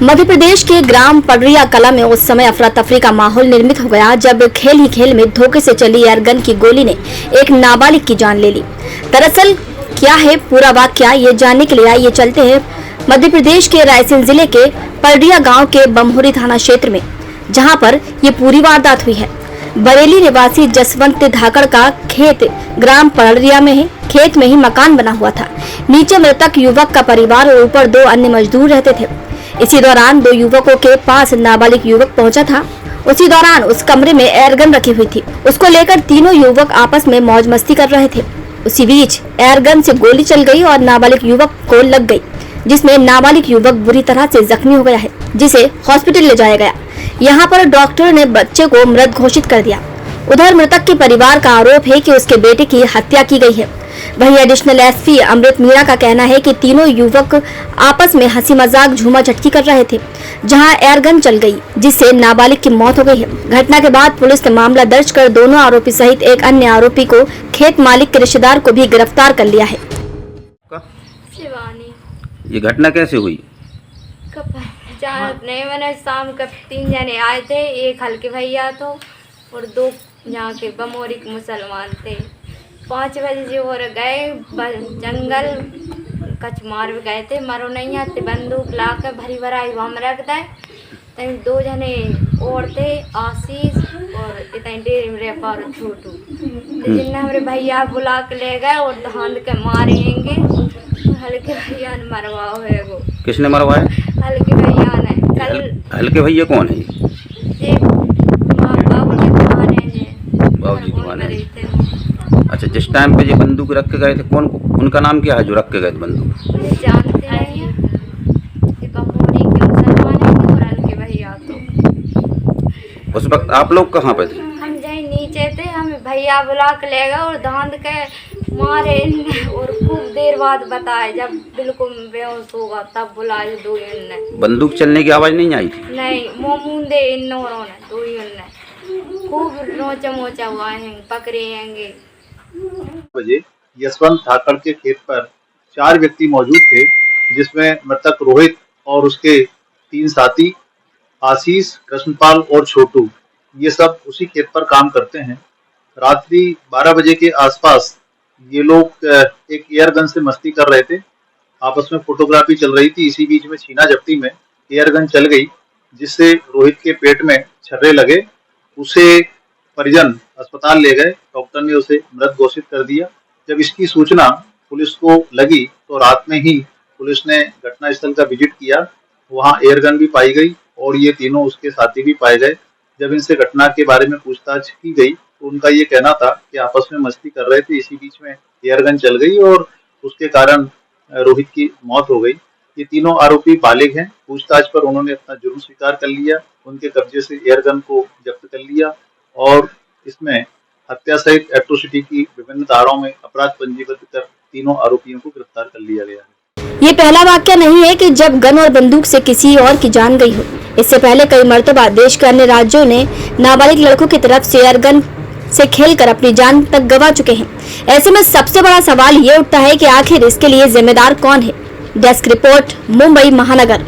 मध्य प्रदेश के ग्राम पडरिया कला में उस समय अफरा तफरी का माहौल निर्मित हो गया जब खेल ही खेल में धोखे से चली एयरगन की गोली ने एक नाबालिग की जान ले ली। दरअसल क्या है पूरा वाकया, ये जानने के लिए आइए चलते हैं मध्य प्रदेश के रायसेन जिले के पडरिया गांव के बमहोरी थाना क्षेत्र में, जहां पर ये पूरी वारदात हुई है। बरेली निवासी जसवंत धाकड़ का खेत ग्राम पडरिया में है। खेत में ही मकान बना हुआ था। नीचे मृतक युवक का परिवार और ऊपर 2 अन्य मजदूर रहते थे। इसी दौरान 2 युवकों के पास नाबालिग युवक पहुंचा था। उसी दौरान उस कमरे में एयरगन रखी हुई थी। उसको लेकर तीनों युवक आपस में मौज मस्ती कर रहे थे। उसी बीच एयरगन से गोली चल गई और नाबालिग युवक को लग गई, जिसमें नाबालिग युवक बुरी तरह से जख्मी हो गया है, जिसे हॉस्पिटल ले जाया गया। यहाँ पर डॉक्टर ने बच्चे को मृत घोषित कर दिया। उधर मृतक के परिवार का आरोप है कि उसके बेटे की हत्या की गई है। वहीं एडिशनल एसपी अमृत मीणा का कहना है कि तीनों युवक आपस में हंसी मजाक झूमा झटकी कर रहे थे, जहां एयरगन चल गई, जिससे नाबालिग की मौत हो गई है। घटना के बाद पुलिस ने मामला दर्ज कर दोनों आरोपी सहित एक अन्य आरोपी को खेत मालिक के रिश्तेदार को भी गिरफ्तार कर लिया है। शिवानी, ये घटना कैसे हुई? जानत नहीं, मैंने शाम का 3 जने आए थे, एक हल्के भैया तो और 2 यहाँ के बमोरी के मुसलमान थे। 5 बजे जो और गए जंगल कचमार भी गए थे, मरो नहीं आते, बंदूक ला कर भरी भराई हम रख दे। तभी 2 जने और थे, आशीष और इतने डेरी में और छोटू, जिनने हमारे भैया बुला के ले गए और धांध के मारेंगे। हल्के भैया ने मरवा है वो। किसने मरवाया? हल्के भैया ने। कल हल्के भैया कौन है? ये बाबू जी दुकान है, बाबूजी दुकान है। अच्छा, जिस टाइम पे ये बंदूक रख के गए थे, कौन उनका नाम क्या है जो रख के गए थे बंदूक? ये जानते हैं ये बमोरी के मुसलमान है और हल्के भैया तो। उस वक्त आप लोग कहाँ पे थे? हम जहीं नीचे थे, हमें भैया बुला के ले गए और धांध के मारे और खूब देर बाद बताए, जब बिल्कुल बेहोश होगा तब बुलाए 2 ने। बंदूक चलने की आवाज नहीं आई थी? नहीं, मोमूंदे इन नौरों ने 2 ने खूब रोचा मोचा हुआ है, पकड़े हैंगे। बजे यशवंत धाकड़ के खेत पर 4 व्यक्ति मौजूद थे, जिसमें मृतक रोहित और उसके 3 साथी आशीष, कृष्णपाल और छोटू, ये सब उसी खेत पर काम करते हैं। रात्रि 12 बजे के आसपास ये लोग एक एयरगन से मस्ती कर रहे थे। आपस में फोटोग्राफी चल रही थी। इसी बीच में छीना झपटी में एयरगन चल गई, जिससे रोहित के पेट में छर्रे लगे। उसे परिजन अस्पताल ले गए। डॉक्टर ने उसे मृत घोषित कर दिया। जब इसकी सूचना पुलिस को लगी तो रात में ही पुलिस ने घटनास्थल का विजिट किया। वहां एयरगन भी पाई गई और ये तीनों उसके साथी भी पाए गए। जब इनसे घटना के बारे में पूछताछ की गई तो उनका ये कहना था कि आपस में मस्ती कर रहे थे, इसी बीच में एयरगन चल गई और उसके कारण रोहित की मौत हो गई। ये तीनों आरोपी बालिग हैं। पूछताछ पर उन्होंने अपना जुर्म स्वीकार कर लिया। उनके कब्जे से एयरगन को जब्त कर लिया और इसमें हत्या सहित एट्रोसिटी की विभिन्न धाराओं में अपराध पंजीबद्ध कर तीनों आरोपियों को गिरफ्तार कर लिया गया है। ये पहला वाकया नहीं है कि जब गन और बंदूक से किसी और की जान गई हो। इससे पहले कई मर्तबा देश के अन्य राज्यों ने नाबालिग लड़कों की तरफ से एयरगन से खेलकर अपनी जान तक गंवा चुके हैं। ऐसे में सबसे बड़ा सवाल ये उठता है कि आखिर इसके लिए जिम्मेदार कौन है। डेस्क रिपोर्ट, मुंबई महानगर।